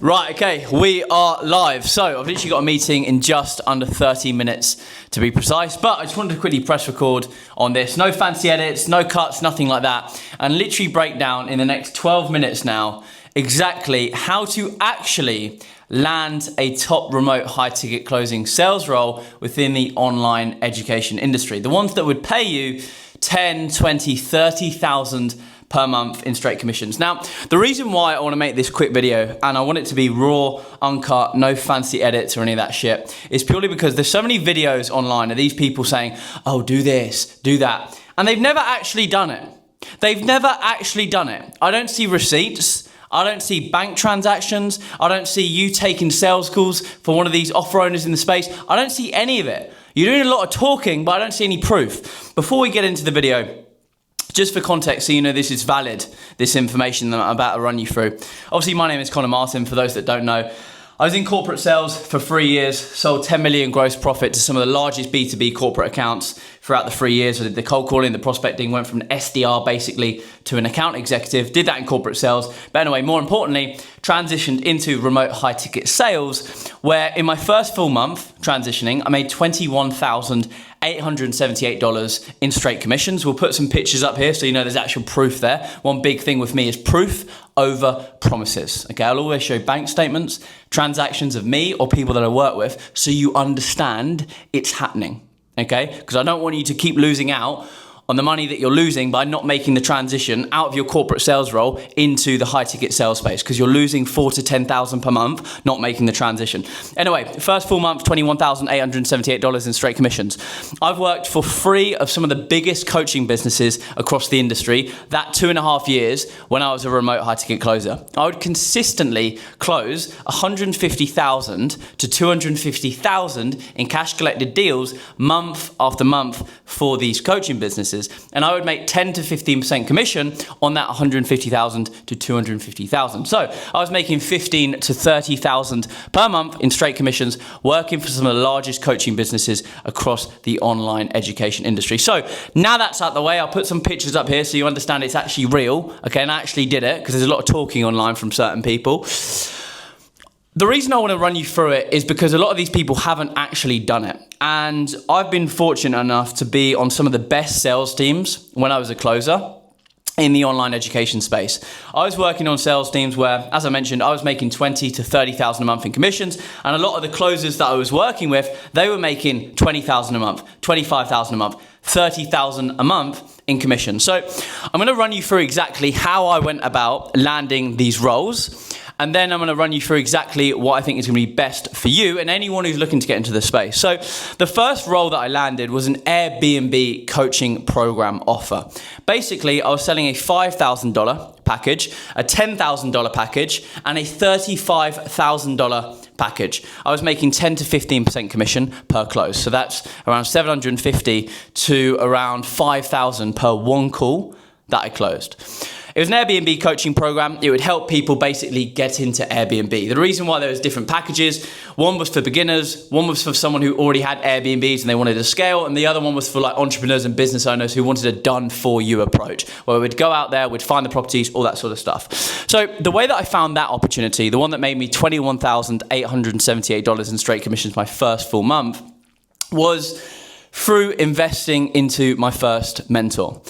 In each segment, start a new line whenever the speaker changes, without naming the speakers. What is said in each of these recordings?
Right, okay, we are live. So I've literally got a meeting in just under 30 minutes to be precise, but I just wanted to quickly press record on this. No fancy edits, no cuts, nothing like that. And literally break down in the next 12 minutes now exactly how to actually land a top remote high ticket closing sales role within the online education industry. The ones that would pay you 10, 20, 30,000 per month in straight commissions. Now, the reason why I want to make this quick video, and I want it to be raw, uncut, no fancy edits or any of that shit, is purely because there's so many videos online of these people saying, oh, do this, do that, and they've never actually done it. They've never actually done it. I don't see receipts. I don't see bank transactions. I don't see you taking sales calls for one of these offer owners in the space. I don't see any of it. You're doing a lot of talking, but I don't see any proof. Before we get into the video, just for context, so you know this is valid, this information that I'm about to run you through. Obviously, my name is Connor Martin, for those that don't know. I was in corporate sales for 3 years, sold 10 million gross profit to some of the largest B2B corporate accounts throughout the 3 years. I did the cold calling, the prospecting, went from an SDR basically to an account executive, did that in corporate sales. But anyway, more importantly, transitioned into remote high ticket sales, where in my first full month transitioning, I made $21,878 in straight commissions. We'll put some pictures up here so you know there's actual proof there. One big thing with me is proof over promises. Okay, I'll always show bank statements, transactions of me or people that I work with so you understand it's happening. Okay, because I don't want you to keep losing out on the money that you're losing by not making the transition out of your corporate sales role into the high ticket sales space, because you're losing 4,000 to 10,000 per month not making the transition. Anyway, first full month, $21,878 in straight commissions. I've worked for 3 of some of the biggest coaching businesses across the industry. That 2.5 years when I was a remote high ticket closer, I would consistently close 150,000 to 250,000 in cash collected deals month after month for these coaching businesses. And I would make 10 to 15% commission on that 150,000 to 250,000. So I was making 15 to 30,000 per month in straight commissions, working for some of the largest coaching businesses across the online education industry. So now that's out the way, I'll put some pictures up here so you understand it's actually real. Okay, and I actually did it because there's a lot of talking online from certain people. The reason I want to run you through it is because a lot of these people haven't actually done it. And I've been fortunate enough to be on some of the best sales teams when I was a closer in the online education space. I was working on sales teams where, as I mentioned, I was making 20 to 30,000 a month in commissions, and a lot of the closers that I was working with, they were making 20,000 a month, 25,000 a month, 30,000 a month in commission. So I'm going to run you through exactly how I went about landing these roles. And then I'm going to run you through exactly what I think is going to be best for you and anyone who's looking to get into the space. So the first role that I landed was an Airbnb coaching program offer. Basically, I was selling a $5,000 package, a $10,000 package, and a $35,000 package. I was making 10 to 15% commission per close. So that's around 750 to around 5,000 per one call that I closed. It was an Airbnb coaching program. It would help people basically get into Airbnb. The reason why there was different packages, one was for beginners, one was for someone who already had Airbnbs and they wanted to scale, and the other one was for like entrepreneurs and business owners who wanted a done for you approach, where we'd go out there, we'd find the properties, all that sort of stuff. So the way that I found that opportunity, the one that made me $21,878 in straight commissions my first full month, was through investing into my first mentor.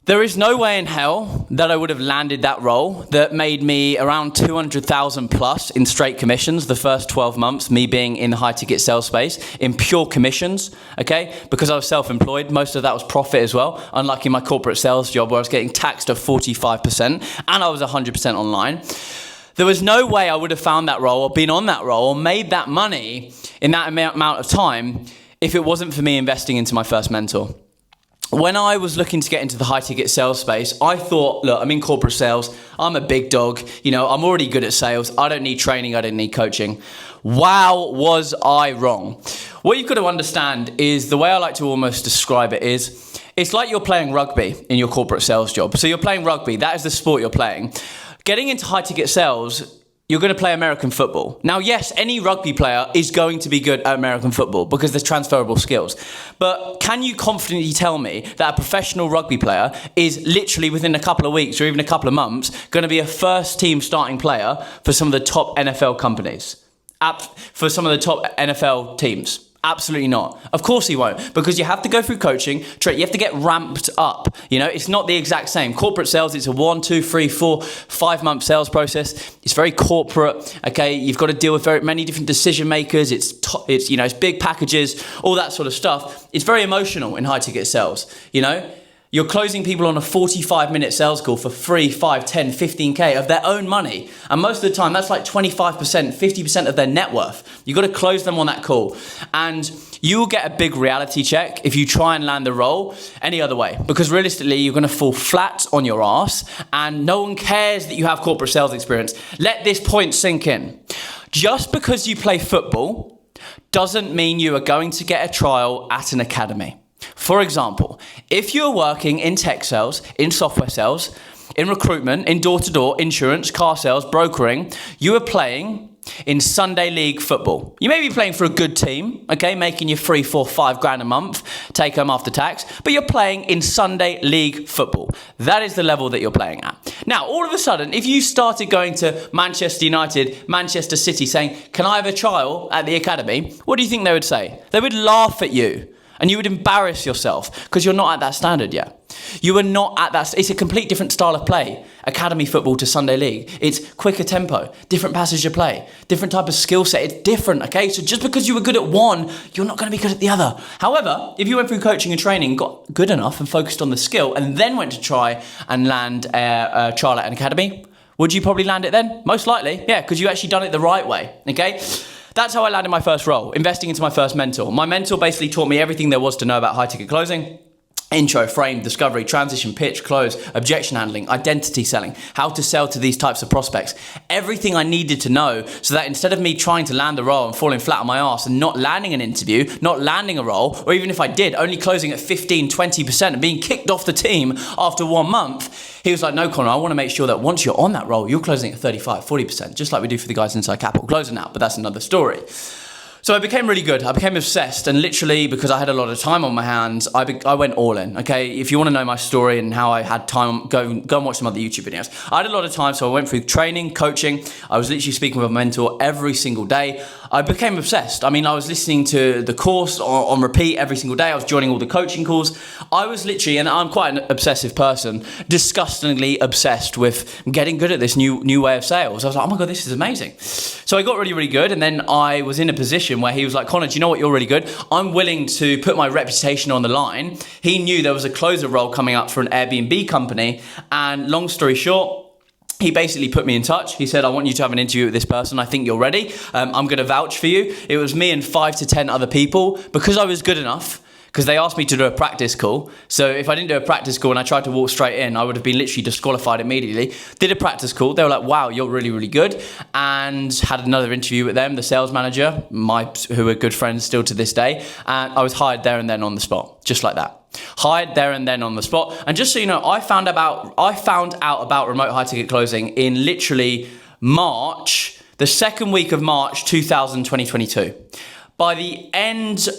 There is no way in hell that I would have landed that role that made me around 200,000 plus in straight commissions the first 12 months, me being in the high ticket sales space, in pure commissions, okay? Because I was self-employed, most of that was profit as well, unlike in my corporate sales job where I was getting taxed at 45% and I was 100% online. There was no way I would have found that role or been on that role or made that money in that amount of time if it wasn't for me investing into my first mentor. When I was looking to get into the high ticket sales space, I thought, look, I'm in corporate sales. I'm a big dog. You know, I'm already good at sales. I don't need training. I don't need coaching. Wow, was I wrong. What you've got to understand is the way I like to almost describe it is, it's like you're playing rugby in your corporate sales job. So you're playing rugby. That is the sport you're playing. Getting into high ticket sales, you're going to play American football. Now, yes, any rugby player is going to be good at American football because there's transferable skills. But can you confidently tell me that a professional rugby player is literally within a couple of weeks or even a couple of months going to be a first team starting player for some of the top NFL companies? For some of the top NFL teams? Absolutely not. Of course he won't, because you have to go through coaching, you have to get ramped up. It's not the exact same. Corporate sales, it's a 1, 2, 3, 4, 5 month sales process. It's very corporate. Okay, you've got to deal with very many different decision makers. It's big packages, all that sort of stuff. It's very emotional in high ticket sales. You're closing people on a 45-minute sales call for 3, 5, 10, 15K of their own money. And most of the time, that's like 25%, 50% of their net worth. You've got to close them on that call. And you will get a big reality check if you try and land the role any other way. Because realistically, you're going to fall flat on your ass and no one cares that you have corporate sales experience. Let this point sink in. Just because you play football doesn't mean you are going to get a trial at an academy. For example, if you're working in tech sales, in software sales, in recruitment, in door-to-door, insurance, car sales, brokering, you are playing in Sunday league football. You may be playing for a good team, okay, making you 3, 4, 5 grand a month, take home after tax, but you're playing in Sunday league football. That is the level that you're playing at. Now, all of a sudden, if you started going to Manchester United, Manchester City saying, can I have a trial at the academy? What do you think they would say? They would laugh at you. And you would embarrass yourself because you're not at that standard yet. You are not at that. It's a complete different style of play. Academy football to Sunday league. It's quicker tempo, different passage of play, different type of skill set. It's different, okay? So just because you were good at one, you're not going to be good at the other. However, if you went through coaching and training, got good enough and focused on the skill and then went to try and land a trial at an academy, would you probably land it then? Most likely, yeah, because you actually done it the right way, okay? That's how I landed my first role, investing into my first mentor. My mentor basically taught me everything there was to know about high ticket closing. Intro, frame, discovery, transition, pitch, close, objection handling, identity selling, how to sell to these types of prospects. Everything I needed to know so that instead of me trying to land a role and falling flat on my ass and not landing an interview, not landing a role, or even if I did, only closing at 15, 20% and being kicked off the team after 1 month, he was like, no, Connor, I want to make sure that once you're on that role, you're closing at 35, 40%, just like we do for the guys inside Capital Closing now, but that's another story. So I became really good. I became obsessed, and literally because I had a lot of time on my hands, I went all in, okay? If you want to know my story and how I had time, go and watch some other YouTube videos. I had a lot of time, so I went through training, coaching. I was literally speaking with a mentor every single day. I became obsessed. I mean, I was listening to the course on repeat every single day. I was joining all the coaching calls. I was literally, and I'm quite an obsessive person, disgustingly obsessed with getting good at this new way of sales. I was like, oh my God, this is amazing. So I got really, really good, and then I was in a position where he was like, Connor, do you know what, you're really good. I'm willing to put my reputation on the line. He knew there was a closer role coming up for an Airbnb company, and long story short, he basically put me in touch. He said, I want you to have an interview with this person. I think you're ready. I'm going to vouch for you. It was me and 5 to 10 other people because I was good enough. Because they asked me to do a practice call. So if I didn't do a practice call and I tried to walk straight in, I would have been literally disqualified immediately. Did a practice call. They were like, wow, you're really, really good. And had another interview with them, the sales manager, who are good friends still to this day. And I was hired there and then on the spot, just like that. Hired there and then on the spot. And just so you know, I found out about remote high ticket closing in literally March, the second week of March 2022. By the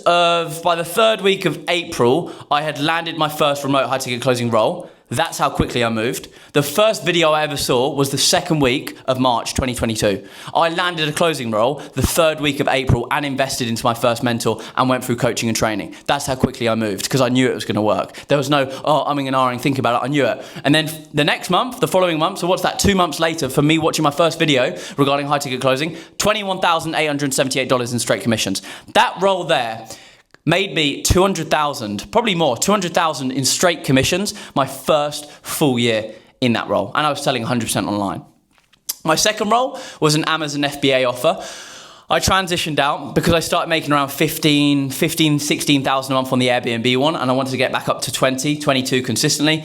3rd week of April, I had landed my first remote high ticket closing role. That's how quickly I moved. The first video I ever saw was the second week of March 2022. I landed a closing role the 3rd week of April and invested into my first mentor and went through coaching and training. That's how quickly I moved because I knew it was going to work. There was no, umming and ahhing, thinking about it. I knew it. And then the next month, the following month, so what's that, 2 months later for me watching my first video regarding high ticket closing, $21,878 in straight commissions. That role there made me 200,000, probably more, 200,000 in straight commissions, my first full year in that role. And I was selling 100% online. My second role was an Amazon FBA offer. I transitioned out because I started making around 16,000 a month on the Airbnb one, and I wanted to get back up to 22 consistently.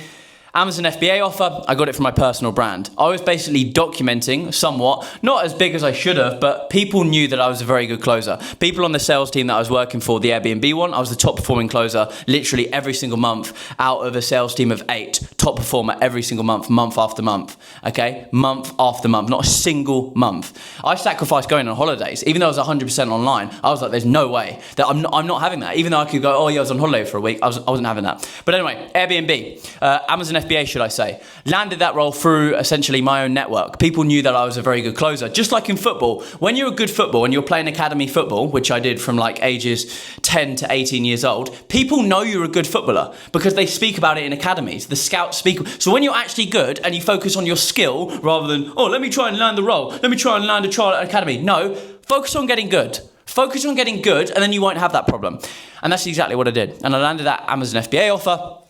Amazon FBA offer, I got it from my personal brand. I was basically documenting somewhat, not as big as I should have, but people knew that I was a very good closer. People on the sales team that I was working for, the Airbnb one, I was the top performing closer literally every single month out of a sales team of 8. Top performer every single month, month after month, okay? Month after month, not a single month. I sacrificed going on holidays. Even though I was 100% online, I was like, there's no way that I'm not having that. Even though I could go, oh yeah, I was on holiday for a week, I wasn't having that. But anyway, Airbnb, Amazon FBA, should I say, landed that role through essentially my own network. People knew that I was a very good closer. Just like in football, when you're a good football and you're playing academy football, which I did from like ages 10 to 18 years old, people know you're a good footballer because they speak about it in academies. The scouts speak. So when you're actually good and you focus on your skill rather than, oh, let me try and land the role, let me try and land a trial at academy. No, focus on getting good. Focus on getting good and then you won't have that problem. And that's exactly what I did. And I landed that Amazon FBA offer.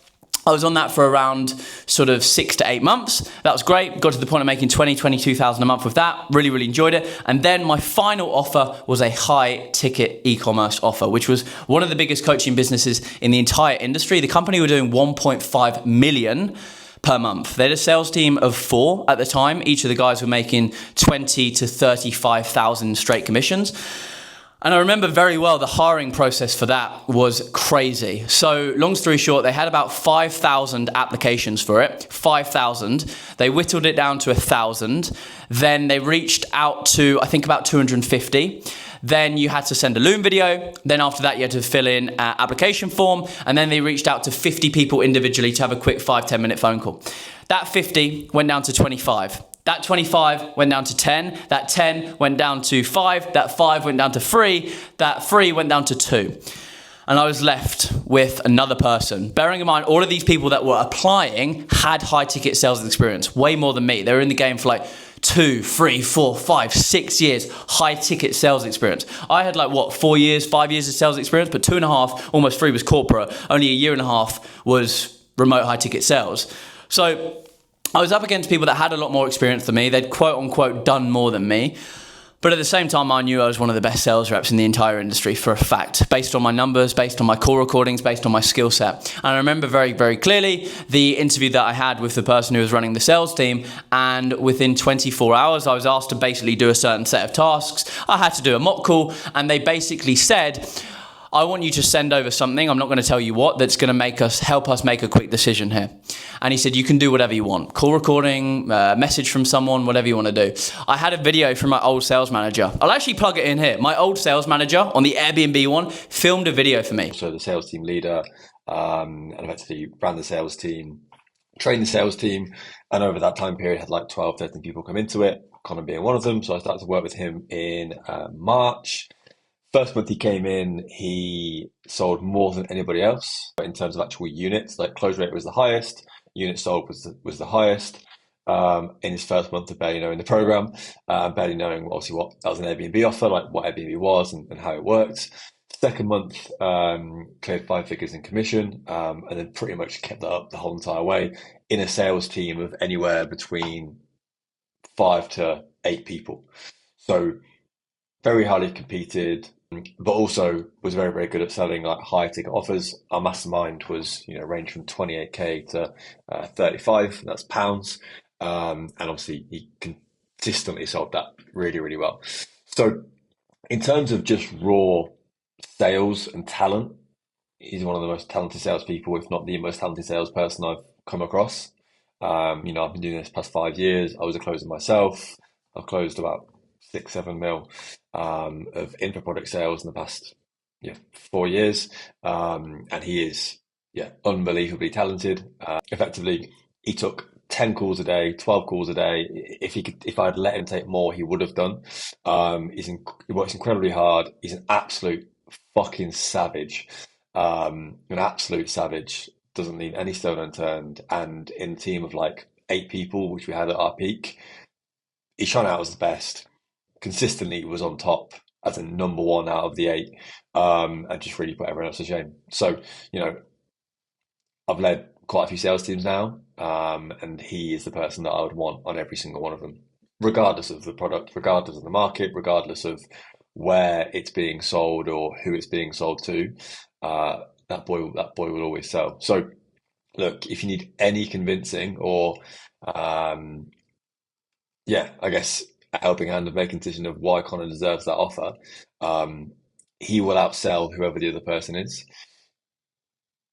I was on that for around sort of 6 to 8 months. That was great. Got to the point of making 22,000 a month with that. Really, really enjoyed it. And then my final offer was a high ticket e-commerce offer, which was one of the biggest coaching businesses in the entire industry. The company were doing 1.5 million per month. They had a sales team of 4 at the time. Each of the guys were making 20 to 35,000 straight commissions. And I remember very well the hiring process for that was crazy. So long story short, they had about 5,000 applications for it, 5,000. They whittled it down to 1,000. Then they reached out to, I think, about 250. Then you had to send a Loom video. Then after that, you had to fill in an application form. And then they reached out to 50 people individually to have a quick 5-10 minute phone call. That 50 went down to 25. That 25 went down to 10, that 10 went down to 5, that 5 went down to 3, that 3 went down to 2. And I was left with another person. Bearing in mind, all of these people that were applying had high ticket sales experience, way more than me. They were in the game for like 2, 3, 4, 5, 6 years, high ticket sales experience. I had like 4 years, 5 years of sales experience, but 2.5, almost 3 was corporate. Only a year and a half was remote high ticket sales. So I was up against people that had a lot more experience than me. They'd quote unquote done more than me. But at the same time, I knew I was one of the best sales reps in the entire industry for a fact, based on my numbers, based on my call recordings, based on my skill set. And I remember very, very clearly the interview that I had with the person who was running the sales team. And within 24 hours, I was asked to basically do a certain set of tasks. I had to do a mock call, and they basically said, I want you to send over something, I'm not going to tell you what, that's going to help us make a quick decision here. And he said, you can do whatever you want. Call recording, message from someone, whatever you want to do. I had a video from my old sales manager. I'll actually plug it in here. My old sales manager on the Airbnb one filmed a video for me.
So the sales team leader, and effectively ran the sales team, trained the sales team, and over that time period had like 12, 13 people come into it, Connor being one of them. So I started to work with him in March. First month he came in, he sold more than anybody else. But in terms of actual units, like close rate was the highest, units sold was the highest. In his first month of barely knowing the program, barely knowing obviously what that was an Airbnb offer, like what Airbnb was and how it worked. Second month, cleared 5 figures in commission, and then pretty much kept that up the whole entire way in a sales team of anywhere between 5 to 8 people. So very highly competed, but also was very, very good at selling like high ticket offers. Our mastermind was, ranged from 28k to 35. That's pounds. And obviously he consistently sold that really, really well. So in terms of just raw sales and talent, he's one of the most talented salespeople, if not the most talented salesperson I've come across. I've been doing this past 5 years. I was a closer myself. I've closed about 6-7 mil of info product sales in the past 4 years, and he is unbelievably talented. Effectively, he took 10 calls a day, 12 calls a day. If I'd let him take more, he would have done. He works incredibly hard. He's an absolute fucking savage. An absolute savage. Doesn't leave any stone unturned. And in a team of like 8 people, which we had at our peak, he shone out as the best. Consistently was on top as a number 1 out of the 8, and just really put everyone else to shame. So, I've led quite a few sales teams now, and he is the person that I would want on every single one of them, regardless of the product, regardless of the market, regardless of where it's being sold or who it's being sold to. That boy will always sell. So look, if you need any convincing or, I guess a helping hand of making a decision of why Connor deserves that offer, he will outsell whoever the other person is.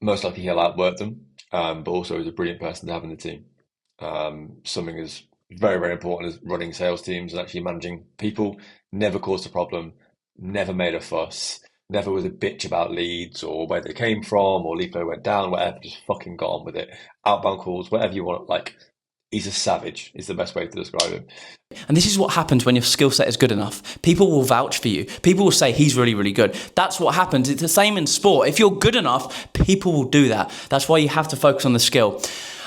Most likely he'll outwork them, but also he's a brilliant person to have in the team. Something is very, very important as running sales teams and actually managing people. Never caused a problem, never made a fuss, never was a bitch about leads or where they came from or lead flow went down, whatever, just fucking got on with it. Outbound calls, whatever you want, like, he's a savage is the best way to describe him.
And this is what happens when your skill set is good enough. People will vouch for you. People will say he's really, really good. That's what happens. It's the same in sport. If you're good enough, people will do that. That's why you have to focus on the skill.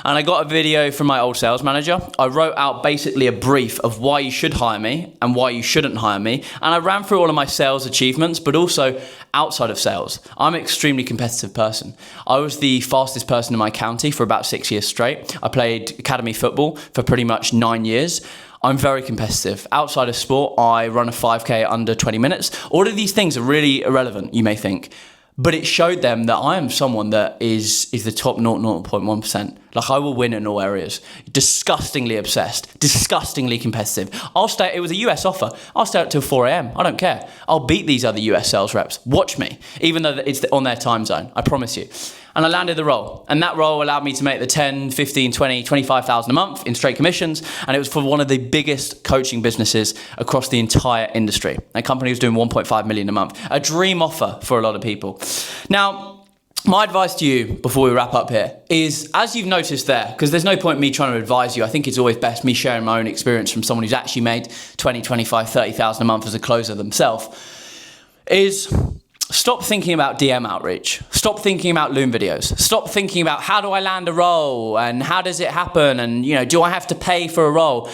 And I got a video from my old sales manager. I wrote out basically a brief of why you should hire me and why you shouldn't hire me. And I ran through all of my sales achievements, but also outside of sales. I'm an extremely competitive person. I was the fastest person in my county for about 6 years straight. I played academy football for pretty much 9 years. I'm very competitive. Outside of sport, I run a 5K under 20 minutes. All of these things are really irrelevant, you may think. But it showed them that I am someone that is the top 0.1%. Like, I will win in all areas. Disgustingly obsessed, disgustingly competitive. It was a US offer. I'll stay up till 4 a.m. I don't care. I'll beat these other US sales reps. Watch me. Even though it's on their time zone. I promise you. And I landed the role. And that role allowed me to make the 10, 15, 20, 25,000 a month in straight commissions. And it was for one of the biggest coaching businesses across the entire industry. That company was doing 1.5 million a month. A dream offer for a lot of people. Now, my advice to you before we wrap up here is, as you've noticed there, because there's no point me trying to advise you, I think it's always best me sharing my own experience from someone who's actually made 20, 25, 30,000 a month as a closer themselves, is stop thinking about DM outreach. Stop thinking about Loom videos. Stop thinking about how do I land a role and how does it happen and, do I have to pay for a role?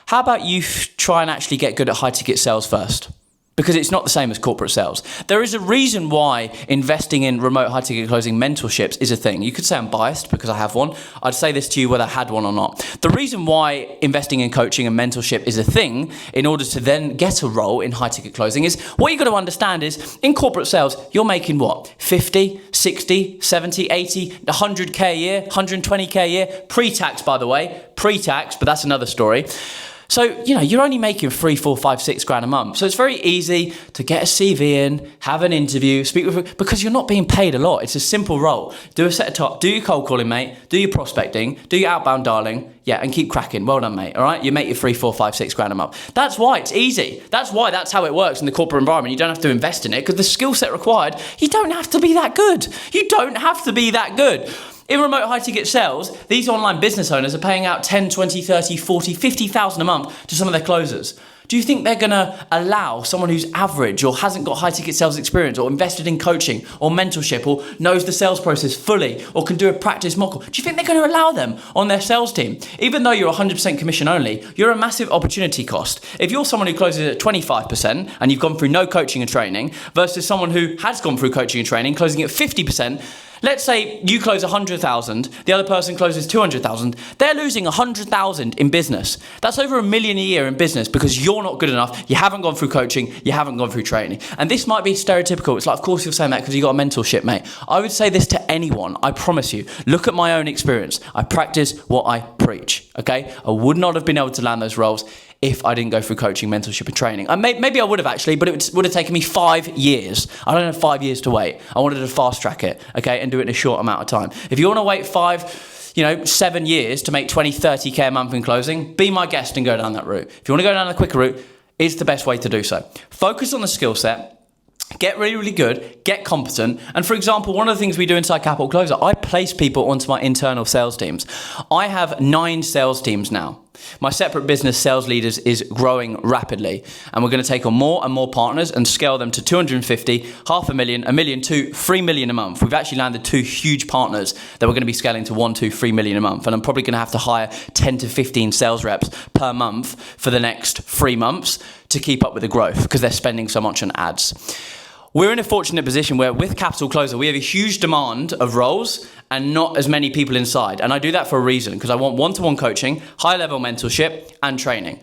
How about you try and actually get good at high ticket sales first? Because it's not the same as corporate sales. There is a reason why investing in remote high ticket closing mentorships is a thing. You could say I'm biased because I have one. I'd say this to you whether I had one or not. The reason why investing in coaching and mentorship is a thing in order to then get a role in high ticket closing is what you've got to understand is in corporate sales, you're making what? 50, 60, 70, 80, 100K a year, 120K a year, pre-tax by the way, pre-tax, but that's another story. So, you're only making 3, 4, 5, 6 grand a month. So it's very easy to get a CV in, have an interview, speak with, because you're not being paid a lot. It's a simple role. Do a set of top, do your cold calling, mate. Do your prospecting, do your outbound dialing. Yeah, and keep cracking. Well done, mate. All right. You make your 3, 4, 5, 6 grand a month. That's why it's easy. That's how it works in the corporate environment. You don't have to invest in it because the skill set required, you don't have to be that good. You don't have to be that good. In remote high ticket sales, these online business owners are paying out 10, 20, 30, 40, 50,000 a month to some of their closers. Do you think they're going to allow someone who's average or hasn't got high ticket sales experience or invested in coaching or mentorship or knows the sales process fully or can do a practice mock call? Do you think they're going to allow them on their sales team? Even though you're 100% commission only, you're a massive opportunity cost. If you're someone who closes at 25% and you've gone through no coaching and training versus someone who has gone through coaching and training closing at 50%, let's say you close 100,000, the other person closes 200,000. They're losing 100,000 in business. That's over $1 million a year in business because you're not good enough. You haven't gone through coaching. You haven't gone through training. And this might be stereotypical. It's like, of course you're saying that because you got a mentorship, mate. I would say this to anyone. I promise you. Look at my own experience. I practice what I preach. Okay? I would not have been able to land those roles if I didn't go through coaching, mentorship and training. Maybe I would have actually, but it would have taken me 5 years. I don't have 5 years to wait. I wanted to fast track it, okay, and do it in a short amount of time. If you want to wait 7 years to make 20, 30K a month in closing, be my guest and go down that route. If you want to go down the quicker route, it's the best way to do so. Focus on the skill set. Get really, really good, get competent. And for example, one of the things we do inside Capital Closer, I place people onto my internal sales teams. I have 9 sales teams now. My separate business sales leaders is growing rapidly. And we're going to take on more and more partners and scale them to 250, $500,000, $1 million to $3 million a month. We've actually landed 2 huge partners that we're going to be scaling to 1, 2, $3 million a month. And I'm probably going to have to hire 10 to 15 sales reps per month for the next 3 months to keep up with the growth because they're spending so much on ads. We're in a fortunate position where with Capital Closer, we have a huge demand of roles and not as many people inside. And I do that for a reason because I want one-to-one coaching, high-level mentorship and training.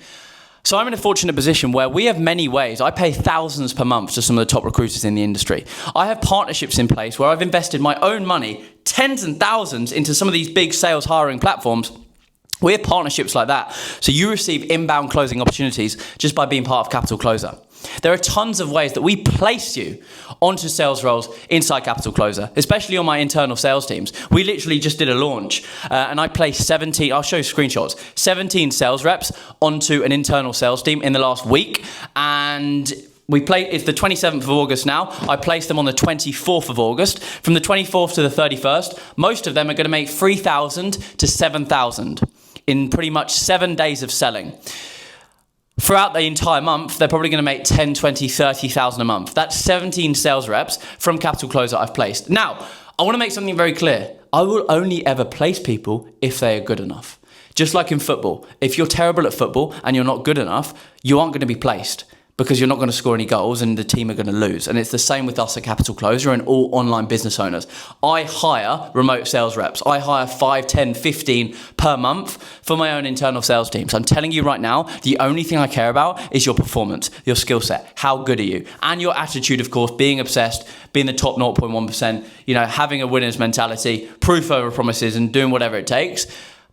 So I'm in a fortunate position where we have many ways. I pay thousands per month to some of the top recruiters in the industry. I have partnerships in place where I've invested my own money, tens and thousands, into some of these big sales hiring platforms. We have partnerships like that. So you receive inbound closing opportunities just by being part of Capital Closer. There are tons of ways that we place you onto sales roles inside Capital Closer, especially on my internal sales teams. We literally just did a launch and I placed 17, I'll show you screenshots, 17 sales reps onto an internal sales team in the last week. And it's the 27th of August now. I placed them on the 24th of August. From the 24th to the 31st, most of them are going to make 3,000 to 7,000 in pretty much 7 days of selling. Throughout the entire month, they're probably going to make 10, 20, 30,000 a month. That's 17 sales reps from Capital Closer I've placed. Now, I want to make something very clear. I will only ever place people if they are good enough. Just like in football, if you're terrible at football and you're not good enough, you aren't going to be placed, because you're not going to score any goals and the team are going to lose. And it's the same with us at Capital Closer and all online business owners. I hire remote sales reps. I hire 5, 10, 15 per month for my own internal sales teams. I'm telling you right now, the only thing I care about is your performance, your skill set. How good are you? And your attitude, of course, being obsessed, being the top 0.1%, having a winner's mentality, proof over promises and doing whatever it takes.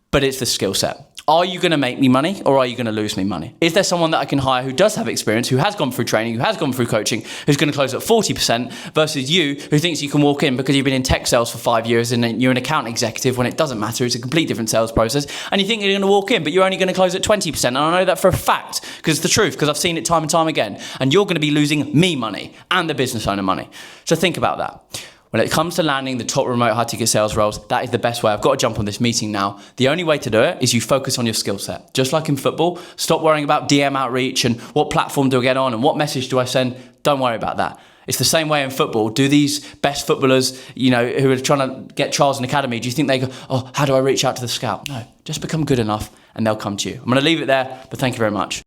But it's the skill set. Are you going to make me money or are you going to lose me money? Is there someone that I can hire who does have experience, who has gone through training, who has gone through coaching, who's going to close at 40% versus you who thinks you can walk in because you've been in tech sales for 5 years and you're an account executive when it doesn't matter. It's a complete different sales process. And you think you're going to walk in, but you're only going to close at 20%. And I know that for a fact because it's the truth, because I've seen it time and time again. And you're going to be losing me money and the business owner money. So think about that. When it comes to landing the top remote high-ticket sales roles, that is the best way. I've got to jump on this meeting now. The only way to do it is you focus on your skill set. Just like in football, stop worrying about DM outreach and what platform do I get on and what message do I send. Don't worry about that. It's the same way in football. Do these best footballers, who are trying to get trials in academy, do you think they go, oh, how do I reach out to the scout? No, just become good enough and they'll come to you. I'm going to leave it there, but thank you very much.